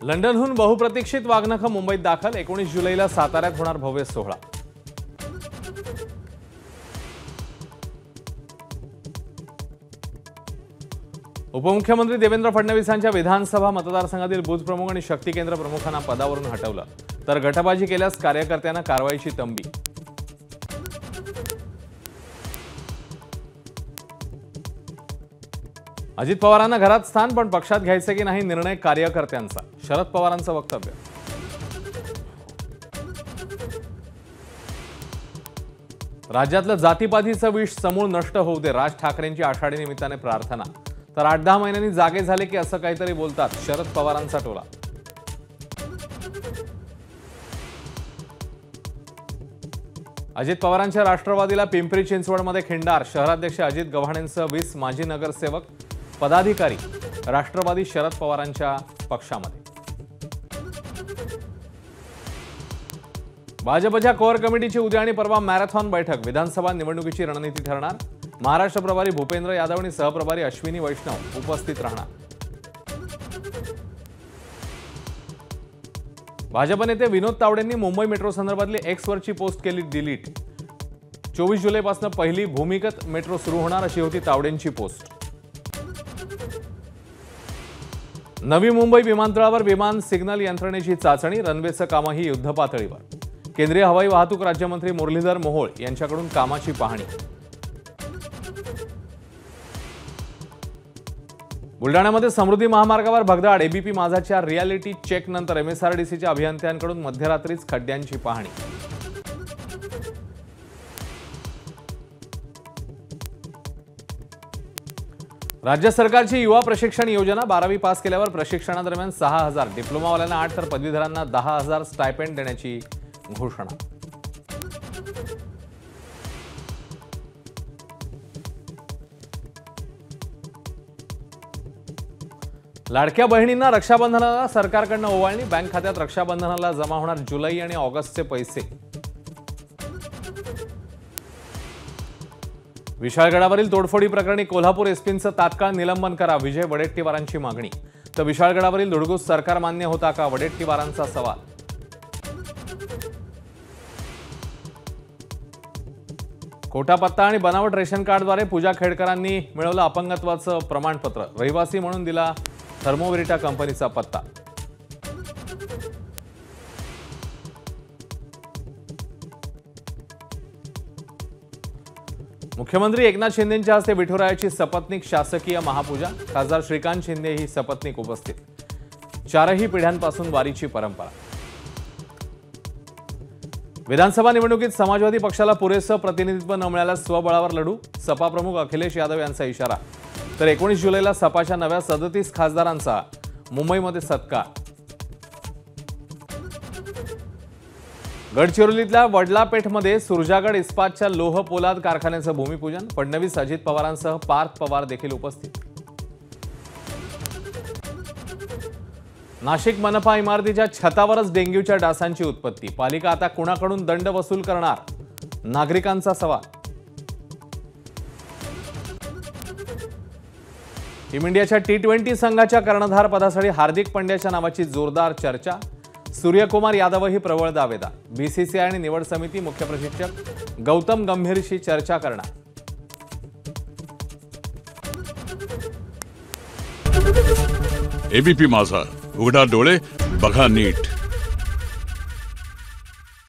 लंडनहून बहुप्रतीक्षित वाघनखं मुंबईत दाखल। 19 जुलैला साताऱ्यात होणार भव्य सोहळा। उपमुख्यमंत्री देवेंद्र फडणवीसांच्या विधानसभा मतदारसंघातील बूथ प्रमुख आणि शक्ती केंद्र प्रमुखांना पदावरून हटवलं, तर गटबाजी केल्यास कार्यकर्त्यांना कारवाईची तंबी। अजित पवारांना घरात स्थान, पण पक्षात घ्यायचे की नाही निर्णय कार्यकर्त्यांचा। शरद पवारांचं वक्तव्य। राज्यातलं जातीपातीचं विष समूळ नष्ट होऊ दे, राज ठाकरेंची आषाढी निमित्ताने प्रार्थना। तर 8-10 महिन्यांनी जागे झाले की असं काहीतरी बोलतात, शरद पवारांचा टोला। अजित पवारांच्या राष्ट्रवादीला पिंपरी चिंचवडमध्ये खिंडार। शहराध्यक्ष अजित गव्हाणेंसह 20 माजी नगरसेवक पदाधिकारी राष्ट्रवादी शरद पवारांच्या पक्षामध्ये। भाजपच्या कोर कमिटीची उद्या आणि परवा मॅरेथॉन बैठक। विधानसभा निवडणुकीची रणनीती ठरणार। महाराष्ट्र प्रभारी भूपेंद्र यादव आणि सहप्रभारी अश्विनी वैष्णव उपस्थित राहणार। भाजप नेते विनोद तावडेंनी मुंबई मेट्रो संदर्भातली एक्सवरची पोस्ट केली डिलीट। 24 जुलैपासून पहिली भूमिगत मेट्रो सुरू होणार अशी होती तावडेंची पोस्ट। नवी मुंबई विमानतळावर विमान सिग्नल यंत्रणेची चाचणी। रनवेचं कामही युद्धपातळीवर। केंद्रीय हवाई वाहतूक राज्यमंत्री मुरलीधर मोहोळ यांच्याकडून कामाची पाहणी। बुलडाण्यामध्ये समृद्धी महामार्गावर भगदाड। एबीपी माझाच्या रियालिटी चेक नंतर एमएसआरडीसीच्या अभियंत्यांकडून मध्यरात्रीच खड्ड्यांची पाहणी। राज्य सरकारची युवा प्रशिक्षण योजना। 12वी पास केल्यावर प्रशिक्षणादरम्यान 6000, डिप्लोमावाल्यांना 8 तर पदवीधरांना 10,000 स्टायपेंड देण्याची घोषणा। लाडक्या बहिणींना रक्षाबंधनाला सरकारकडून ओवाळणी। बँक खात्यात रक्षाबंधनाला जमा होणार जुलै आणि ऑगस्टचे पैसे। विशाळगडावरील तोडफोडी प्रकरणी कोल्हापूर एसपींचं तात्काळ निलंबन करा, विजय वडेट्टीवारांची मागणी। तर विशाळगडावरील धुडगूस सरकार मान्य होता का, वडेट्टीवारांचा सवाल। खोटा पत्ता आणि बनावट रेशन कार्डद्वारे पूजा खेडकरांनी मिळवलं अपंगत्वाचं प्रमाणपत्र। रहिवासी म्हणून दिला थर्मोव्हेरिटा कंपनीचा पत्ता। मुख्यमंत्री एकनाथ शिंदेंच्या हस्ते विठुरायाची सपत्नीक शासकीय महापूजा। खासदार श्रीकांत शिंदे ही सपत्नीक उपस्थित। 4ही पिढ्यांपासून वारीची परंपरा। विधानसभा निवडणुकीत समाजवादी पक्षाला पुरेसं प्रतिनिधित्व न मिळाल्यास स्वबळावर लढू, सपा प्रमुख अखिलेश यादव यांचा इशारा। तर 19 जुलैला सपाच्या नव्या 37 खासदारांचा मुंबईमध्ये सत्कार। गडचिरोलीतल्या वडलापेठमध्ये सुरजागड इस्पातच्या लोह पोलाद कारखान्याचं भूमिपूजन। फडणवीस, अजित पवारांसह पार्थ पवार देखील उपस्थित। नाशिक मनपा इमारतीच्या छतावरच डेंग्यूच्या डासांची उत्पत्ती। पालिका आता कुणाकडून दंड वसूल करणार, नागरिकांचा सवाल। टीम इंडियाच्या T20 संघाच्या कर्णधार पदासाठी हार्दिक पंड्याच्या नावाची जोरदार चर्चा। सूर्यकुमार यादवही प्रबळ दावेदार। बीसीसीआय आणि निवड समिती मुख्य प्रशिक्षक गौतम गंभीरशी चर्चा करणार। एबीपी माझा, उघडा डोळे बघा नीट।